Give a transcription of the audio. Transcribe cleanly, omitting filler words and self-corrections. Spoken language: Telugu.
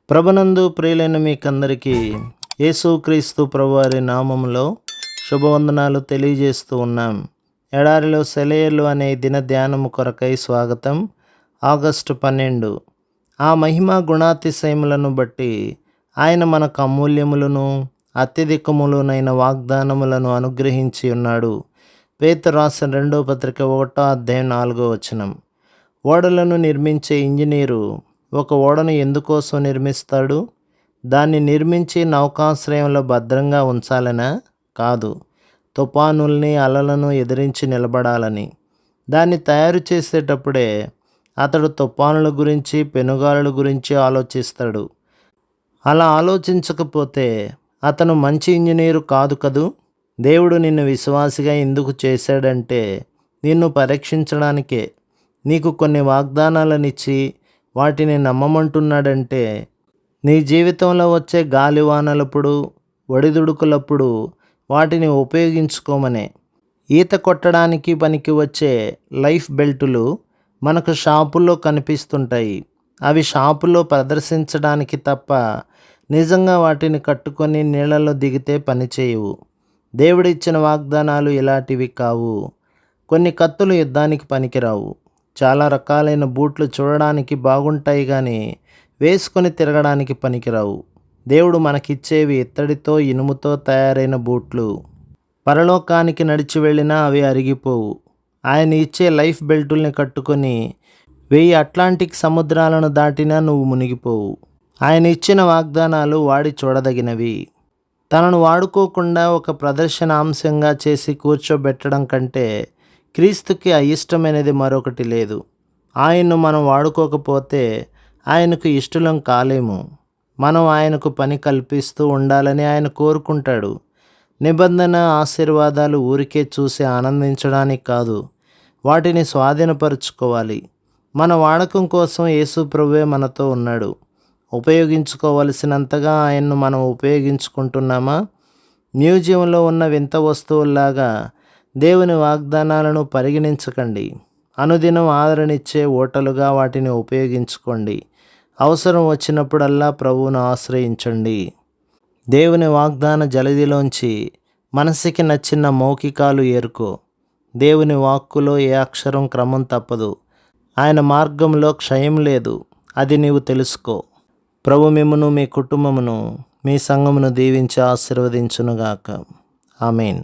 ప్రభునందు ప్రియులైన మీకందరికీ యేసుక్రీస్తు ప్రభువారి నామములో శుభవందనాలు తెలియజేస్తూ ఉన్నాం. ఎడారిలో సెలయేర్లు అనే దిన ధ్యానము కొరకై స్వాగతం. ఆగస్టు 12. ఆ మహిమ గుణాతిశయములను బట్టి ఆయన మనకు అమూల్యములను అత్యధికములునైన వాగ్దానములను అనుగ్రహించి ఉన్నాడు. పేతురు రాసిన 2వ పత్రిక 1వ అధ్యాయం 4వ వచనం. ఓడలను నిర్మించే ఇంజనీరు ఒక ఓడను ఎందుకోసం నిర్మిస్తాడు? దాన్ని నిర్మించి నౌకాశ్రయంలో భద్రంగా ఉంచాలనా? కాదు, తుఫానుల్ని అలలను ఎదిరించి నిలబడాలని. దాన్ని తయారు చేసేటప్పుడే అతడు తుఫానుల గురించి పెనుగాలుల గురించి ఆలోచిస్తాడు. అలా ఆలోచించకపోతే అతను మంచి ఇంజనీరు కాదు కదూ. దేవుడు నిన్ను విశ్వాసిగా ఎందుకు చేశాడంటే నిన్ను పరీక్షించడానికే. నీకు కొన్ని వాగ్దానాలనిచ్చి వాటిని నమ్మమంటున్నాడంటే నీ జీవితంలో వచ్చే గాలివానలప్పుడు ఒడిదుడుకులప్పుడు వాటిని ఉపయోగించుకోమనే. ఈత కొట్టడానికి పనికి వచ్చే లైఫ్ బెల్టులు మనకు షాపుల్లో కనిపిస్తుంటాయి. అవి షాపులో ప్రదర్శించడానికి తప్ప నిజంగా వాటిని కట్టుకొని నీళ్ళలో దిగితే పనిచేయవు. దేవుడిచ్చిన వాగ్దానాలు ఇలాంటివి కావు. కొన్ని కత్తులు యుద్ధానికి పనికిరావు. చాలా రకాలైన బూట్లు చూడడానికి బాగుంటాయి కానీ వేసుకొని తిరగడానికి పనికిరావు. దేవుడు మనకిచ్చేవి ఇత్తడితో ఇనుముతో తయారైన బూట్లు. పరలోకానికి నడిచి వెళ్ళినా అవి అరిగిపోవు. ఆయన ఇచ్చే లైఫ్ బెల్టుల్ని కట్టుకొని 1000 అట్లాంటిక్ సముద్రాలను దాటినా నువ్వు మునిగిపోవు. ఆయన ఇచ్చిన వాగ్దానాలు వాడి చూడదగినవి. తనను వాడుకోకుండా ఒక ప్రదర్శనాంశంగా చేసి కూర్చోబెట్టడం కంటే క్రీస్తుకి అయిష్టమైనది మరొకటి లేదు. ఆయన్ను మనం వాడుకోకపోతే ఆయనకు ఇష్టలం కాలేము. మనం ఆయనకు పని కల్పిస్తూ ఉండాలని ఆయన కోరుకుంటాడు. నిబంధన ఆశీర్వాదాలు ఊరికే చూసి ఆనందించడానికి కాదు, వాటిని స్వాధీనపరుచుకోవాలి. మన వాడకం కోసం యేసు ప్రభువే మనతో ఉన్నాడు. ఉపయోగించుకోవలసినంతగా ఆయన్ను మనం ఉపయోగించుకుంటున్నామా? మ్యూజియంలో ఉన్న వింత వస్తువుల్లాగా దేవుని వాగ్దానాలను పరిగణించకండి. అనుదినం ఆదరణిచ్చే ఓటలుగా వాటిని ఉపయోగించుకోండి. అవసరం వచ్చినప్పుడల్లా ప్రభువును ఆశ్రయించండి. దేవుని వాగ్దాన జలదిలోంచి మనసుకి నచ్చిన మౌఖికాలు ఏరుకో. దేవుని వాక్కులో ఏ అక్షరం క్రమం తప్పదు. ఆయన మార్గంలో క్షయం లేదు. అది నీవు తెలుసుకో. ప్రభు మిమ్మును, మీ కుటుంబమును, మీ సంఘమును దీవించి ఆశీర్వదించునుగాక. ఆమేన్.